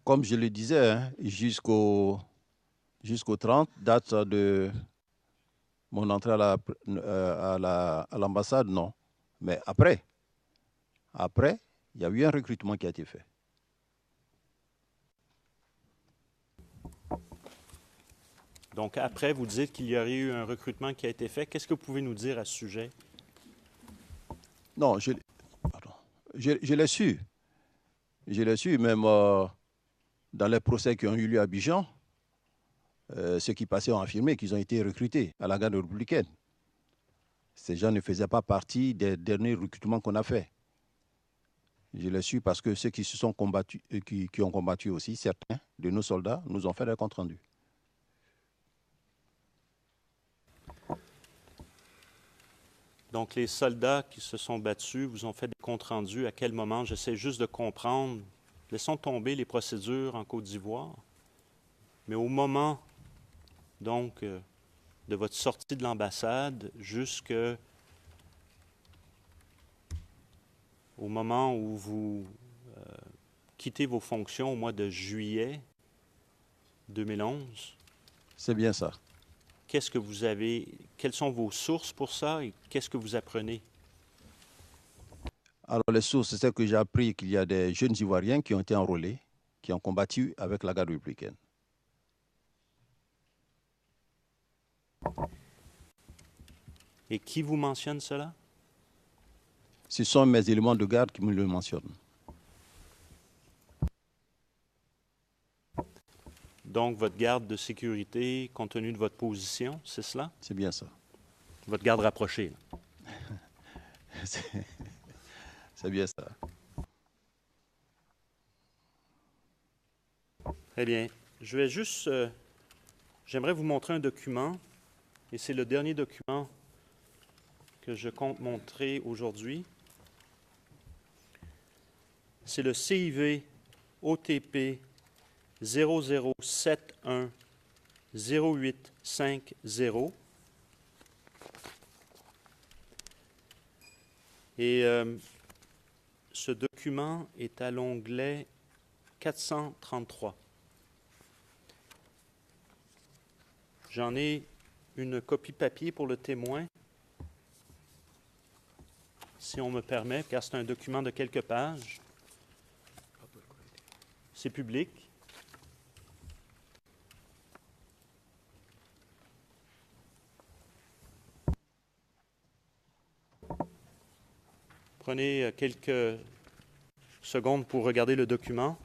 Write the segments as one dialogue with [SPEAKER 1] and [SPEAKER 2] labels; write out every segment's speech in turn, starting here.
[SPEAKER 1] Comme je le disais, hein, jusqu'au 30, date de mon entrée à l'ambassade, non. Mais après, il y a eu un recrutement qui a été fait.
[SPEAKER 2] Donc, après, vous dites qu'il y aurait eu un recrutement qui a été fait. Qu'est-ce que vous pouvez nous dire à ce sujet?
[SPEAKER 1] Non, pardon. Je l'ai su. Je l'ai su, même dans les procès qui ont eu lieu à Abidjan, ceux qui passaient ont affirmé qu'ils ont été recrutés à la garde républicaine. Ces gens ne faisaient pas partie des derniers recrutements qu'on a faits. Je l'ai su parce que ceux qui se sont combattus, qui ont combattu aussi, certains de nos soldats, nous ont fait des comptes rendus.
[SPEAKER 2] Donc, les soldats qui se sont battus vous ont fait des comptes rendus. À quel moment? J'essaie juste de comprendre. Laissons tomber les procédures en Côte d'Ivoire. Mais au moment, donc, de votre sortie de l'ambassade jusqu'au moment où vous quittez vos fonctions au mois de juillet 2011,
[SPEAKER 1] C'est bien ça.
[SPEAKER 2] qu'est-ce que vous avez, quelles sont vos sources pour ça et qu'est-ce que vous apprenez?
[SPEAKER 1] Alors, les sources, c'est que j'ai appris qu'il y a des jeunes Ivoiriens qui ont été enrôlés, qui ont combattu avec la garde républicaine.
[SPEAKER 2] Et qui vous mentionne cela?
[SPEAKER 1] Ce sont mes éléments de garde qui me le mentionnent.
[SPEAKER 2] Donc, votre garde de sécurité, compte tenu de votre position, c'est cela?
[SPEAKER 1] C'est bien ça.
[SPEAKER 2] Votre garde rapprochée.
[SPEAKER 1] C'est bien ça.
[SPEAKER 2] Très bien. Je vais juste... j'aimerais vous montrer un document, et c'est le dernier document que je compte montrer aujourd'hui. C'est le CIV OTP 0071 0850. Et ce document est à l'onglet 433. J'en ai une copie papier pour le témoin, si on me permet, car c'est un document de quelques pages. C'est public. Prenez quelques secondes pour regarder le document.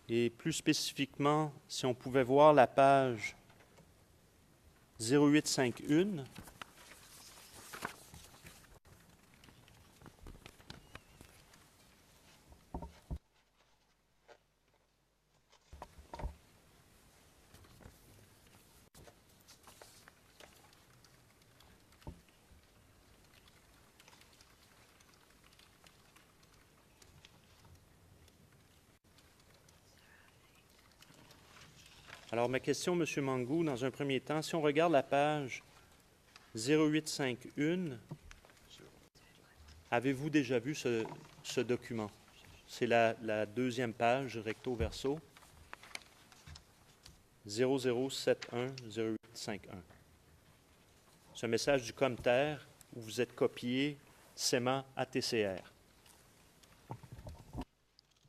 [SPEAKER 2] Et plus spécifiquement, si on pouvait voir la page 0851, alors, ma question, M. Mangou, dans un premier temps, si on regarde la page 0851, avez-vous déjà vu ce document? C'est la deuxième page, recto verso, 00710851. C'est un message du Comter où vous êtes copié SEMA ATCR.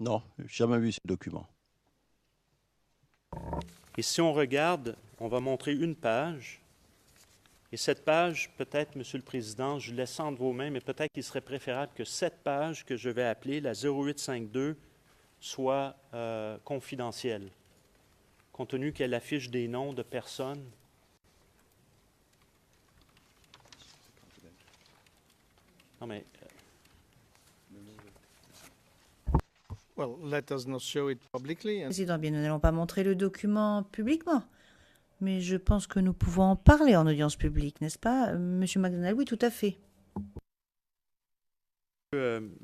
[SPEAKER 1] Non, jamais vu ce document.
[SPEAKER 2] Et si on regarde, on va montrer une page. Et cette page, peut-être, Monsieur le Président, je laisse entre vos mains, mais peut-être qu'il serait préférable que cette page que je vais appeler la 0852 soit confidentielle, compte tenu qu'elle affiche des noms de personnes. Non, mais...
[SPEAKER 3] Well, let us not show it publicly.
[SPEAKER 4] Président, bien, nous n'allons pas montrer le document publiquement, mais je pense que nous pouvons en parler en audience publique, n'est-ce pas, Monsieur McDonald? Oui, tout à fait.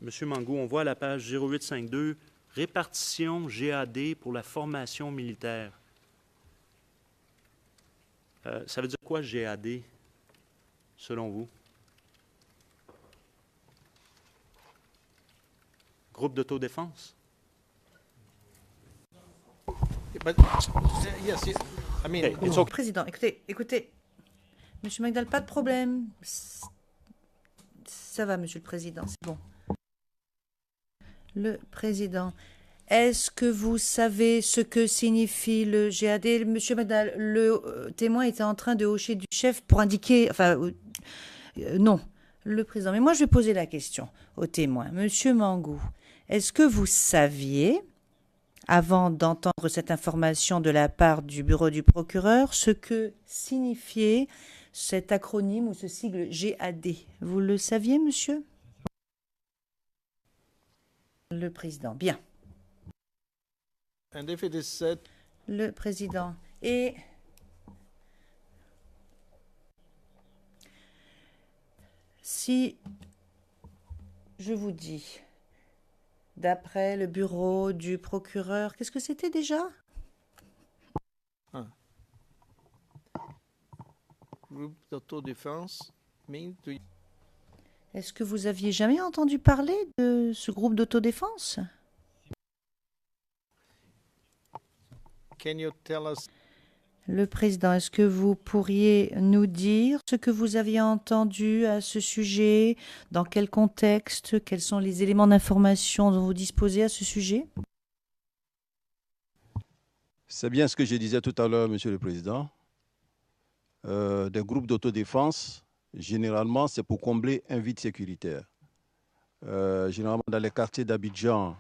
[SPEAKER 2] Monsieur Mango, on voit à la page 0852, répartition GAD pour la formation militaire. Ça veut dire quoi GAD, selon vous? Groupe d'autodéfense?
[SPEAKER 3] But, yes, I mean,
[SPEAKER 2] Hey, it's okay.
[SPEAKER 4] Président, écoutez, Monsieur McDonald, pas de problème. Ça va, Monsieur le Président, c'est bon. Le Président, est-ce que vous savez ce que signifie le GAD? Monsieur McDonald, le témoin était en train de hocher du chef pour indiquer... non, le Président. Mais moi, je vais poser la question au témoin. Monsieur Mangou, est-ce que vous saviez, avant d'entendre cette information de la part du bureau du procureur, ce que signifiait cet acronyme ou ce sigle GAD? Vous le saviez, monsieur? Le Président. Bien.
[SPEAKER 3] and if it is said,
[SPEAKER 4] Le Président. Et si je vous dis, d'après le bureau du procureur, qu'est-ce que c'était déjà?
[SPEAKER 3] group d'autodéfense mean to
[SPEAKER 4] Est-ce que vous aviez jamais entendu parler de ce groupe d'autodéfense?
[SPEAKER 3] can you tell us
[SPEAKER 4] Le Président, est-ce que vous pourriez nous dire ce que vous aviez entendu à ce sujet? Dans quel contexte? Quels sont les éléments d'information dont vous disposez à ce sujet?
[SPEAKER 1] C'est bien ce que je disais tout à l'heure, Monsieur le Président. Des groupes d'autodéfense, généralement, c'est pour combler un vide sécuritaire. Généralement, dans les quartiers d'Abidjan,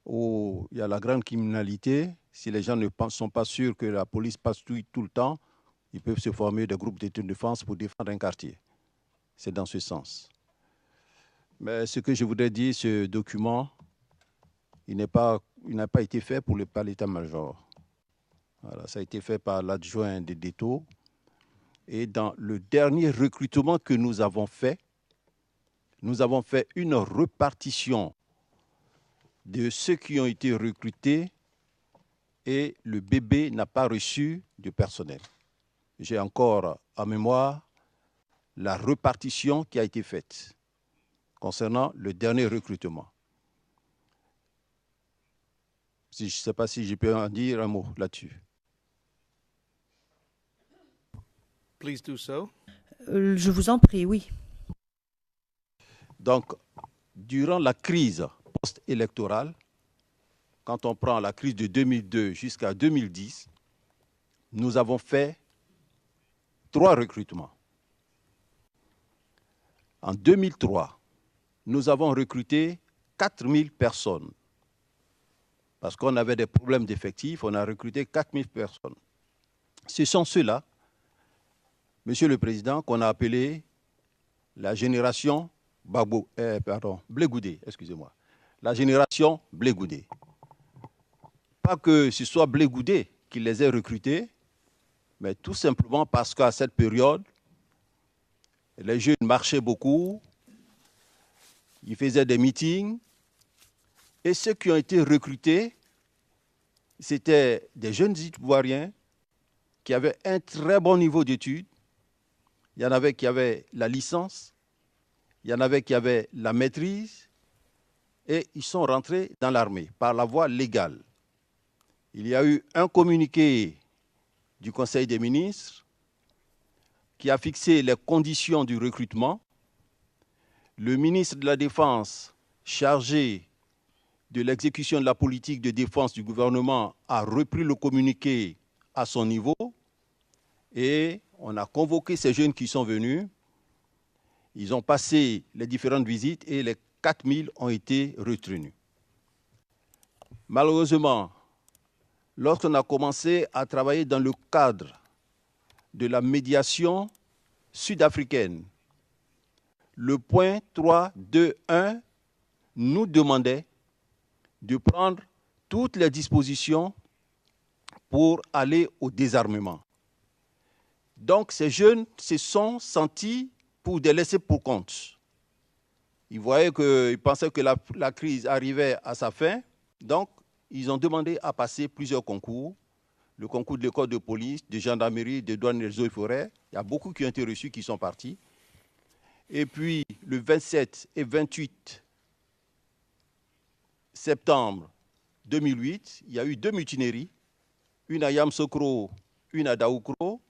[SPEAKER 1] où il y a la grande criminalité, si les gens ne sont pas sûrs que la police passe tout le temps, ils peuvent se former des groupes d'autodéfense pour défendre un quartier. C'est dans ce sens. Mais ce que je voudrais dire, ce document, il n'a pas été fait par l'état-major. Voilà, ça a été fait par l'adjoint des DETO. Et dans le dernier recrutement que nous avons fait une répartition de ceux qui ont été recrutés et le bébé n'a pas reçu de personnel. J'ai encore en mémoire la répartition qui a été faite concernant le dernier recrutement. Je ne sais pas si je peux en dire un mot là-dessus.
[SPEAKER 3] please do so?
[SPEAKER 4] Je vous en prie, oui.
[SPEAKER 1] Donc, durant la crise post-électorale, quand on prend la crise de 2002 jusqu'à 2010, nous avons fait 3 recrutements. En 2003, nous avons recruté 4000 personnes. Parce qu'on avait des problèmes d'effectifs, on a recruté 4000 personnes. Ce sont ceux-là, Monsieur le Président, qu'on a appelé la génération Blé Goudé, excusez-moi. La génération Blé Goudé. Pas que ce soit Blé Goudé qui les ait recrutés, mais tout simplement parce qu'à cette période, les jeunes marchaient beaucoup, ils faisaient des meetings, et ceux qui ont été recrutés, c'était des jeunes Ivoiriens qui avaient un très bon niveau d'études. Il y en avait qui avaient la licence, il y en avait qui avaient la maîtrise, et ils sont rentrés dans l'armée par la voie légale. Il y a eu un communiqué du Conseil des ministres qui a fixé les conditions du recrutement. Le ministre de la Défense, chargé de l'exécution de la politique de défense du gouvernement, a repris le communiqué à son niveau et on a convoqué ces jeunes qui sont venus. Ils ont passé les différentes visites et les 4000 ont été retenus. Malheureusement, lorsqu'on a commencé à travailler dans le cadre de la médiation sud-africaine, le point 3.2.1 nous demandait de prendre toutes les dispositions pour aller au désarmement. Donc ces jeunes se sont sentis pour des laissés pour compte. Ils pensaient que la crise arrivait à sa fin, donc ils ont demandé à passer plusieurs concours. Le concours de l'école de police, de gendarmerie, de douane, des eaux et forêts. Il y a beaucoup qui ont été reçus, qui sont partis. Et puis, le 27 et 28 septembre 2008, il y a eu 2 mutineries, une à Yamoussoukro, une à Daoukro.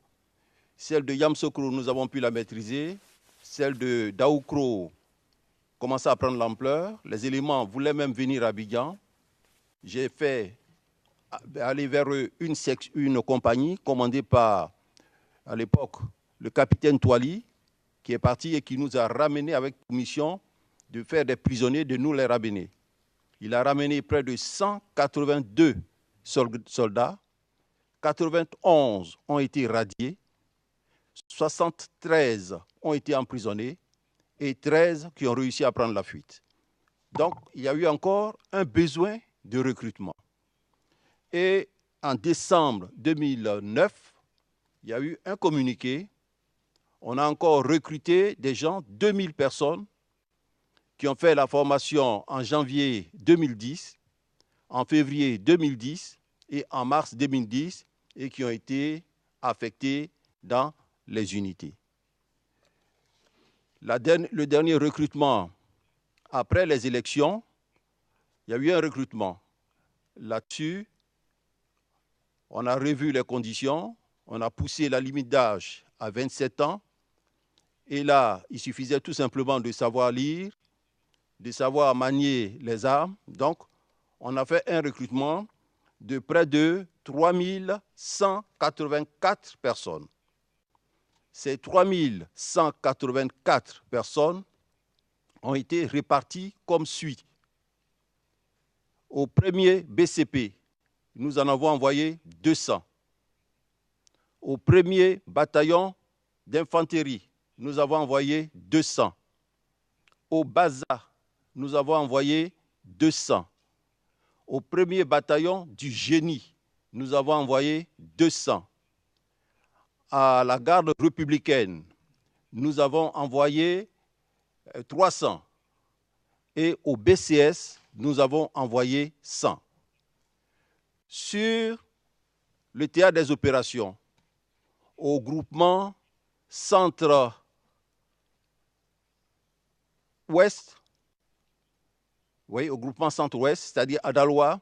[SPEAKER 1] Celle de Yamoussoukro, nous avons pu la maîtriser. Celle de Daoukro commençait à prendre l'ampleur. Les éléments voulaient même venir à Abidjan. J'ai fait aller vers eux une compagnie commandée par, à l'époque, le capitaine Touali, qui est parti et qui nous a ramenés avec mission de faire des prisonniers, de nous les ramener. Il a ramené près de 182 soldats, 91 ont été radiés, 73 ont été emprisonnés et 13 qui ont réussi à prendre la fuite. Donc, il y a eu encore un besoin de recrutement. Et en décembre 2009, il y a eu un communiqué. On a encore recruté des gens, 2000 personnes, qui ont fait la formation en janvier 2010, en février 2010 et en mars 2010, et qui ont été affectés dans les unités. Le dernier recrutement, après les élections, il y a eu un recrutement. Là-dessus, on a revu les conditions, on a poussé la limite d'âge à 27 ans. Et là, il suffisait tout simplement de savoir lire, de savoir manier les armes. Donc, on a fait un recrutement de près de 3184 personnes. Ces 3184 personnes ont été réparties comme suit. Au premier BCP, nous en avons envoyé 200. Au premier bataillon d'infanterie, nous avons envoyé 200. Au Baza, nous avons envoyé 200. Au premier bataillon du génie, nous avons envoyé 200. À la garde républicaine, nous avons envoyé 300. Et au BCS, nous avons envoyé 100. Sur le théâtre des opérations, au groupement centre-ouest, au groupement centre-ouest, c'est-à-dire à Daloa,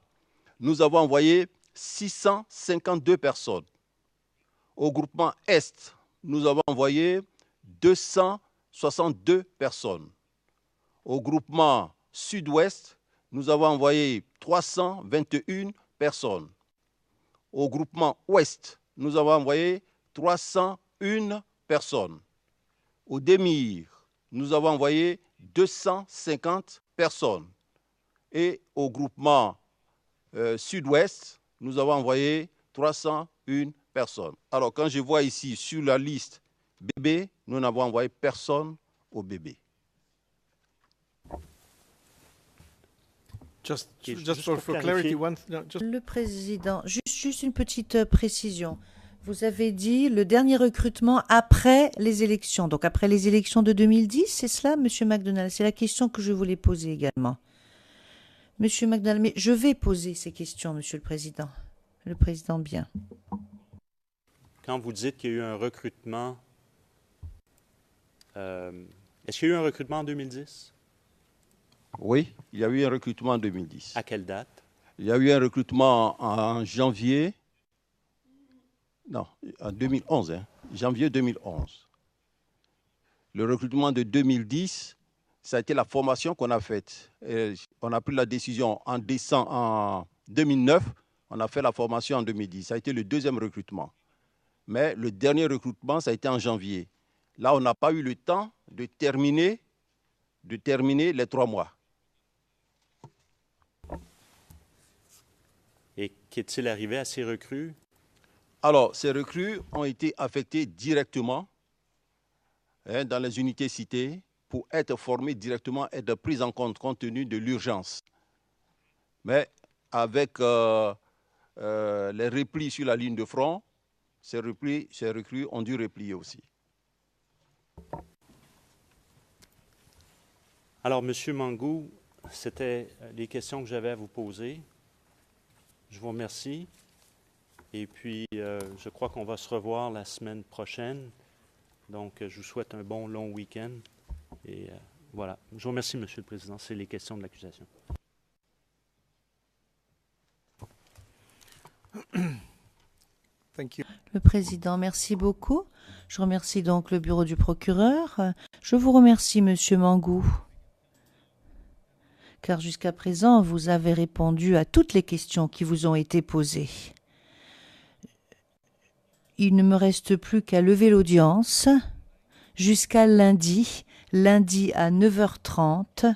[SPEAKER 1] nous avons envoyé 652 personnes. Au groupement Est, nous avons envoyé 262 personnes. Au groupement Sud-Ouest, nous avons envoyé 321 personnes. Au groupement Ouest, nous avons envoyé 301 personnes. Au Démir, nous avons envoyé 250 personnes. Et au groupement Sud-Ouest, nous avons envoyé 301 personnes. Alors, quand je vois ici sur la liste bébé, nous n'avons envoyé personne au bébé.
[SPEAKER 3] Just for clarity,
[SPEAKER 4] Le président, juste une petite précision. Vous avez dit le dernier recrutement après les élections, donc après les élections de 2010, c'est cela, Monsieur McDonald? C'est la question que je voulais poser également. Monsieur McDonald, mais je vais poser ces questions, Monsieur le Président. Le Président bien.
[SPEAKER 2] Quand vous dites qu'il y a eu un recrutement, est-ce qu'il y a eu un recrutement en 2010?
[SPEAKER 1] Oui, il y a eu un recrutement en 2010.
[SPEAKER 2] À quelle date?
[SPEAKER 1] Il y a eu un recrutement en janvier, non, en 2011, janvier 2011. Le recrutement de 2010, ça a été la formation qu'on a faite. Et on a pris la décision en 2009, on a fait la formation en 2010. Ça a été le deuxième recrutement. Mais le dernier recrutement, ça a été en janvier. Là, on n'a pas eu le temps de terminer les 3 mois.
[SPEAKER 2] Et qu'est-il arrivé à ces recrues?
[SPEAKER 1] Alors, ces recrues ont été affectées directement dans les unités citées pour être formées directement et être prises en compte tenu de l'urgence. Mais avec les replis sur la ligne de front, ces recrues ont dû replier aussi.
[SPEAKER 2] Alors, M. Mangou, c'était les questions que j'avais à vous poser. Je vous remercie. Et puis, je crois qu'on va se revoir la semaine prochaine. Donc, je vous souhaite un bon long week-end. Et voilà. Je vous remercie, M. le Président. C'est les questions de l'accusation.
[SPEAKER 3] Thank you.
[SPEAKER 4] Le Président, merci beaucoup. Je remercie donc le bureau du procureur. Je vous remercie, Monsieur Mangou, car jusqu'à présent, vous avez répondu à toutes les questions qui vous ont été posées. Il ne me reste plus qu'à lever l'audience jusqu'à lundi à 9h30.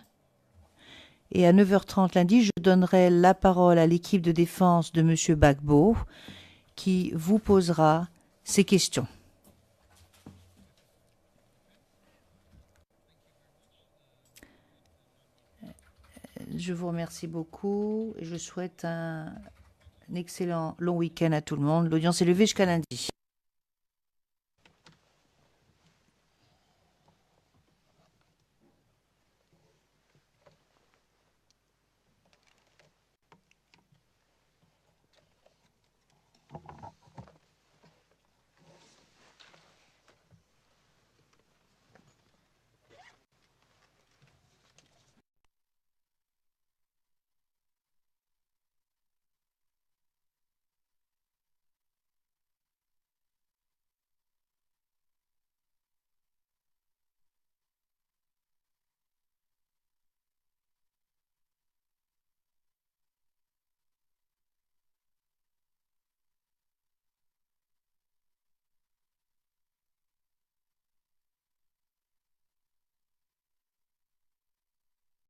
[SPEAKER 4] Et à 9h30 lundi, je donnerai la parole à l'équipe de défense de M. Gbagbo qui vous posera ces questions. Je vous remercie beaucoup et je souhaite un excellent long week-end à tout le monde. L'audience est levée jusqu'à lundi.